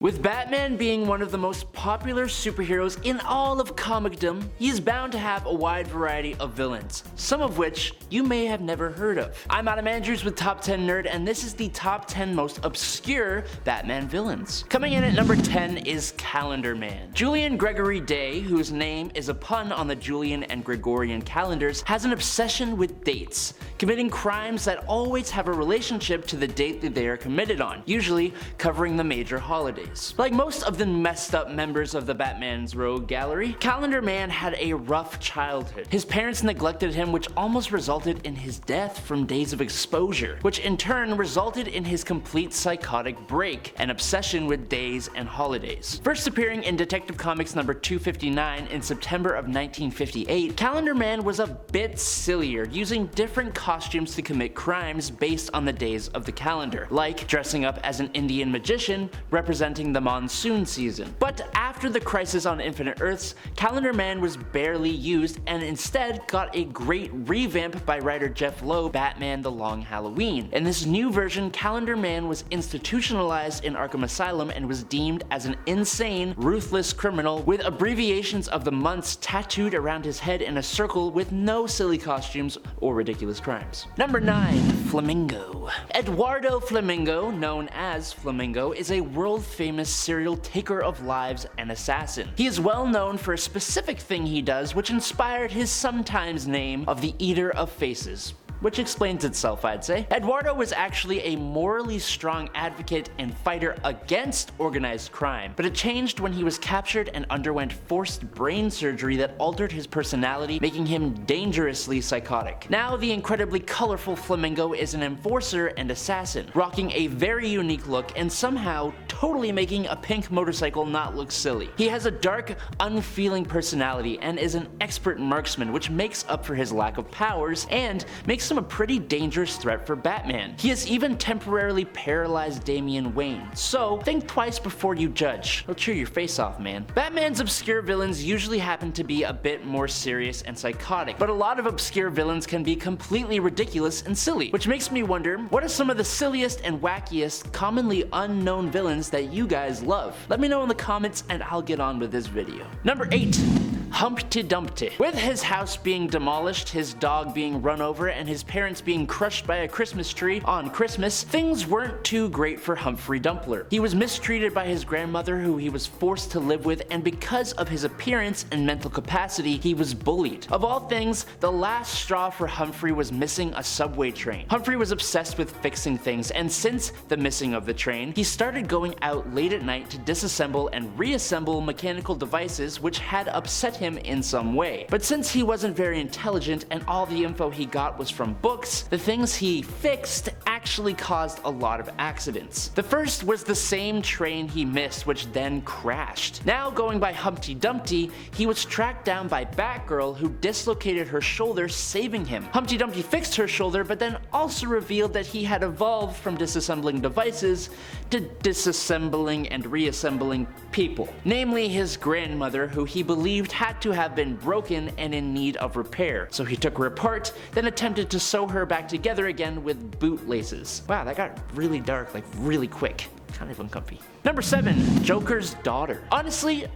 With Batman being one of the most popular superheroes in all of comicdom, he is bound to have a wide variety of villains, some of which you may have never heard of. I'm Adam Andrews with Top 10 Nerd, and this is the top 10 most obscure Batman villains. Coming in at number 10 is Calendar Man. Julian Gregory Day, whose name is a pun on the Julian and Gregorian calendars, has an obsession with dates, committing crimes that always have a relationship to the date that they are committed on, usually covering the major holidays. Like most of the messed up members of the Batman's rogue gallery, Calendar Man had a rough childhood. His parents neglected him, which almost resulted in his death from days of exposure, which in turn resulted in his complete psychotic break, an obsession with days and holidays. First appearing in Detective Comics number 259 in September of 1958, Calendar Man was a bit sillier, using different costumes to commit crimes based on the days of the calendar, like dressing up as an Indian magician representing the monsoon season. But after the Crisis on Infinite Earths, Calendar Man was barely used and instead got a great revamp by writer Jeff Loeb, Batman The Long Halloween. In this new version, Calendar Man was institutionalized in Arkham Asylum and was deemed as an insane, ruthless criminal with abbreviations of the months tattooed around his head in a circle with no silly costumes or ridiculous crimes. Number 9. Flamingo. Eduardo Flamingo, known as Flamingo, is a world-famous serial taker of lives and assassin. He is well known for a specific thing he does, which inspired his sometimes name of the Eater of Faces, which explains itself, I'd say. Eduardo was actually a morally strong advocate and fighter against organized crime, but it changed when he was captured and underwent forced brain surgery that altered his personality, making him dangerously psychotic. Now, the incredibly colorful Flamingo is an enforcer and assassin, rocking a very unique look and somehow totally making a pink motorcycle not look silly. He has a dark, unfeeling personality and is an expert marksman, which makes up for his lack of powers and makes him a pretty dangerous threat for Batman. He has even temporarily paralyzed Damian Wayne, so think twice before you judge. He'll chew your face off, man. Batman's obscure villains usually happen to be a bit more serious and psychotic, but a lot of obscure villains can be completely ridiculous and silly, which makes me wonder, what are some of the silliest and wackiest, commonly unknown villains that you guys love? Let me know in the comments and I'll get on with this video. Number 8. Humpty Dumpty. With his house being demolished, his dog being run over, and his parents being crushed by a Christmas tree on Christmas, things weren't too great for Humphrey Dumpler. He was mistreated by his grandmother, who he was forced to live with, and because of his appearance and mental capacity, he was bullied. Of all things, the last straw for Humphrey was missing a subway train. Humphrey was obsessed with fixing things, and since the missing of the train, he started going out late at night to disassemble and reassemble mechanical devices which had upset him in some way. But since he wasn't very intelligent and all the info he got was from books, the things he fixed actually caused a lot of accidents. The first was the same train he missed, which then crashed. Now going by Humpty Dumpty, he was tracked down by Batgirl, who dislocated her shoulder, saving him. Humpty Dumpty fixed her shoulder, but then also revealed that he had evolved from disassembling devices to disassembling and reassembling people. Namely his grandmother, who he believed had to have been broken and in need of repair. So he took her apart, then attempted to sew her back together again with bootlaces. Wow, that got really dark, like really quick. Kind of uncomfy. Number 7. Joker's daughter. Honestly,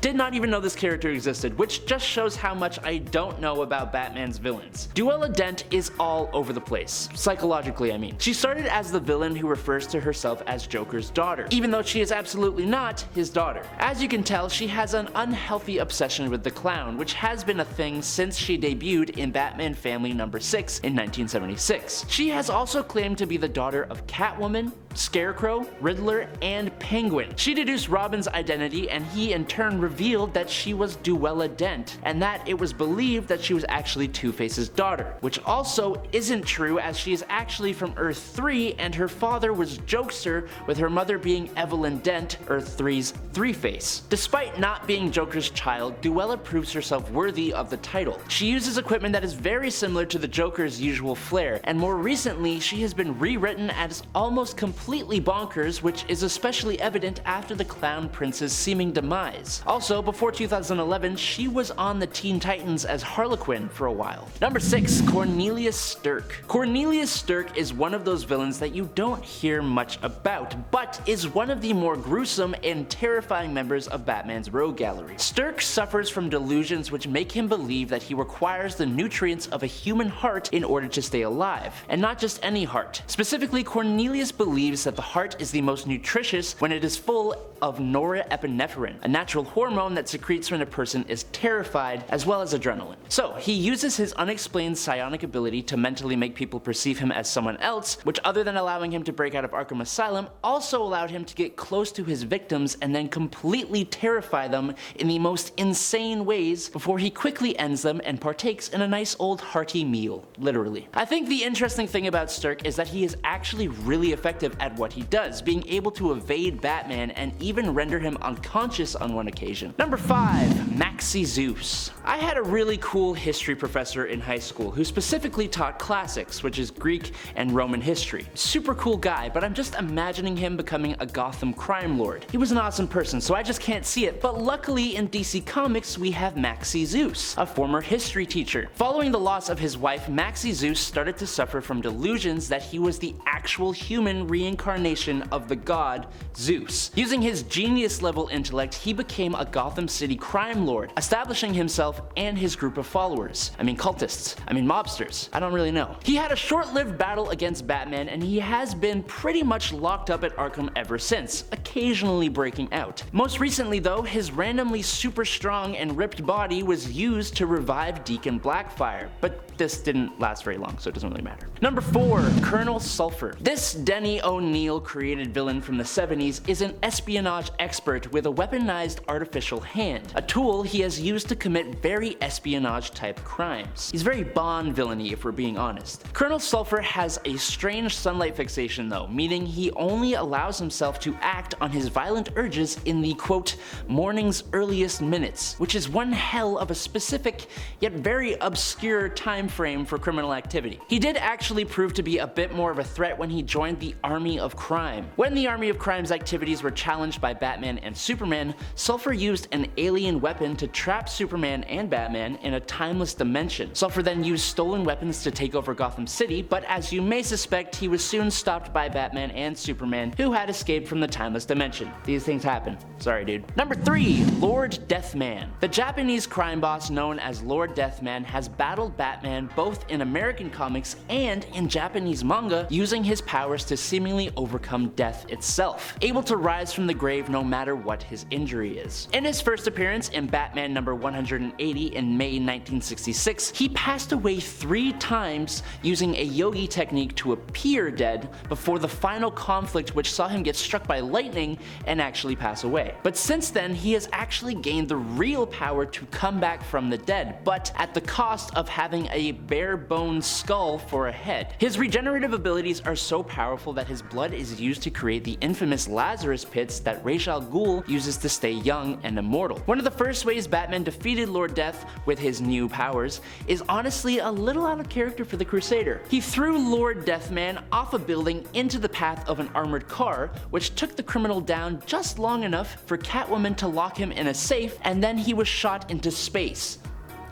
did not even know this character existed, which just shows how much I don't know about Batman's villains. Duella Dent is all over the place. Psychologically, I mean. She started as the villain who refers to herself as Joker's daughter, even though she is absolutely not his daughter. As you can tell, she has an unhealthy obsession with the clown, which has been a thing since she debuted in Batman Family number 6 in 1976. She has also claimed to be the daughter of Catwoman, Scarecrow, Riddler, and Penguin. She deduced Robin's identity, and he in turn revealed that she was Duella Dent, and that it was believed that she was actually Two-Face's daughter, which also isn't true, as she is actually from Earth 3 and her father was Jokester, with her mother being Evelyn Dent, Earth 3's Three-Face. Despite not being Joker's child, Duella proves herself worthy of the title. She uses equipment that is very similar to the Joker's usual flair, and more recently she has been rewritten as almost completely completely bonkers, which is especially evident after the Clown Prince's seeming demise. Also, before 2011, she was on the Teen Titans as Harlequin for a while. Number 6. Cornelius Stirk. Cornelius Stirk is one of those villains that you don't hear much about, but is one of the more gruesome and terrifying members of Batman's rogue gallery. Stirk suffers from delusions which make him believe that he requires the nutrients of a human heart in order to stay alive, and not just any heart. Specifically, Cornelius believes that the heart is the most nutritious when it is full of norepinephrine, a natural hormone that secretes when a person is terrified, as well as adrenaline. So, he uses his unexplained psionic ability to mentally make people perceive him as someone else, which, other than allowing him to break out of Arkham Asylum, also allowed him to get close to his victims and then completely terrify them in the most insane ways before he quickly ends them and partakes in a nice old hearty meal, literally. I think the interesting thing about Stirk is that he is actually really effective at what he does, being able to evade Batman and even render him unconscious on one occasion. Number 5. MAXIE ZEUS. I had a really cool history professor in high school who specifically taught classics, which is Greek and Roman history. Super cool guy, but I'm just imagining him becoming a Gotham crime lord. He was an awesome person, so I just can't see it, but luckily in DC Comics we have MAXIE ZEUS, a former history teacher. Following the loss of his wife, MAXIE ZEUS started to suffer from delusions that he was the actual human reincarnation of the god Zeus. Using his genius-level intellect, he became a Gotham City crime lord, establishing himself and his group of followers. I mean cultists. I mean mobsters. I don't really know. He had a short-lived battle against Batman, and he has been pretty much locked up at Arkham ever since, occasionally breaking out. Most recently though, his randomly super strong and ripped body was used to revive Deacon Blackfire, but this didn't last very long, so it doesn't really matter. Number 4. Colonel Sulphur. This Denny O'Neil created villain from the 70s is an espionage expert with a weaponized artificial hand, a tool he has used to commit very espionage type crimes. He's very Bond villainy if we're being honest. Colonel Sulphur has a strange sunlight fixation though, meaning he only allows himself to act on his violent urges in the quote, morning's earliest minutes, which is one hell of a specific yet very obscure time frame for criminal activity. He did actually prove to be a bit more of a threat when he joined the Army of Crime. When the Army of Crime's activities were challenged by Batman and Superman, Sulphur used an alien weapon to trap Superman and Batman in a timeless dimension. Sulphur then used stolen weapons to take over Gotham City, but as you may suspect, he was soon stopped by Batman and Superman, who had escaped from the timeless dimension. These things happen. Sorry, dude. Number 3. Lord Deathman. The Japanese crime boss known as Lord Deathman has battled Batman both in American comics and in Japanese manga, using his powers to seemingly overcome death itself, able to rise from the grave no matter what his injury is. In his first appearance in Batman number 180 in May 1966, he passed away 3 times using a yogi technique to appear dead before the final conflict, which saw him get struck by lightning and actually pass away. But since then, he has actually gained the real power to come back from the dead, but at the cost of having a bare bones skull for a head. His regenerative abilities are so powerful that his blood is used to create the infamous Lazarus pits that Ra's al Ghul uses to stay young and immortal. One of the first ways Batman defeated Lord Death with his new powers is honestly a little out of character for the Crusader. He threw Lord Deathman off a building into the path of an armored car, which took the criminal down just long enough for Catwoman to lock him in a safe, and then he was shot into space.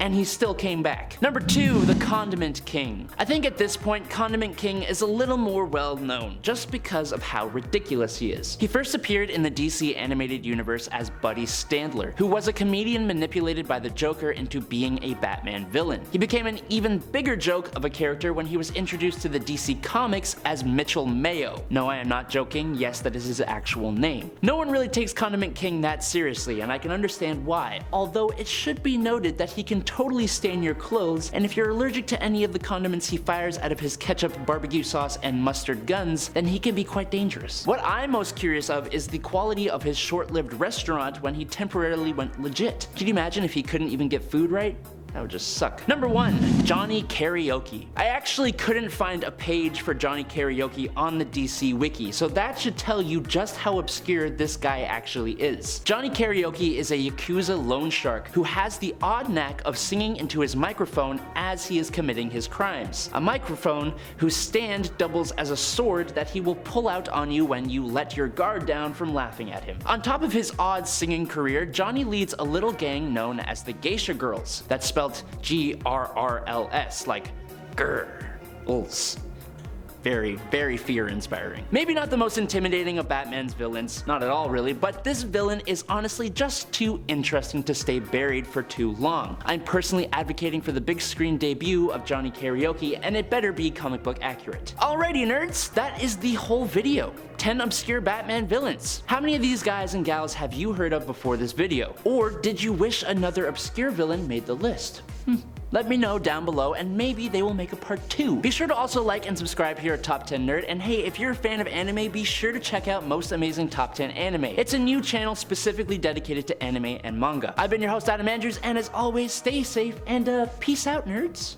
And he still came back. Number 2, the Condiment King. I think at this point, Condiment King is a little more well known, just because of how ridiculous he is. He first appeared in the DC animated universe as Buddy Standler, who was a comedian manipulated by the Joker into being a Batman villain. He became an even bigger joke of a character when he was introduced to the DC Comics as Mitchell Mayo. No, I am not joking, yes, that is his actual name. No one really takes Condiment King that seriously, and I can understand why, although it should be noted that he can totally stain your clothes, and if you're allergic to any of the condiments he fires out of his ketchup, barbecue sauce, and mustard guns, then he can be quite dangerous. What I'm most curious of is the quality of his short-lived restaurant when he temporarily went legit. Could you imagine if he couldn't even get food right? That would just suck. Number 1, Johnny Karaoke. I actually couldn't find a page for Johnny Karaoke on the DC wiki, so that should tell you just how obscure this guy actually is. Johnny Karaoke is a Yakuza loan shark who has the odd knack of singing into his microphone as he is committing his crimes. A microphone whose stand doubles as a sword that he will pull out on you when you let your guard down from laughing at him. On top of his odd singing career, Johnny leads a little gang known as the Geisha Girls. That's spelled Grrls, like girls. Very, very fear-inspiring. Maybe not the most intimidating of Batman's villains, not at all really, but this villain is honestly just too interesting to stay buried for too long. I'm personally advocating for the big screen debut of Johnny Karaoke, and it better be comic book accurate. Alrighty nerds, that is the whole video. 10 obscure Batman villains. How many of these guys and gals have you heard of before this video? Or did you wish another obscure villain made the list? Let me know down below and maybe they will make a part 2. Be sure to also like and subscribe here at Top 10 Nerd, and hey, if you're a fan of anime, be sure to check out Most Amazing Top 10 Anime. It's a new channel specifically dedicated to anime and manga. I've been your host Adam Andrews, and as always, stay safe and peace out nerds.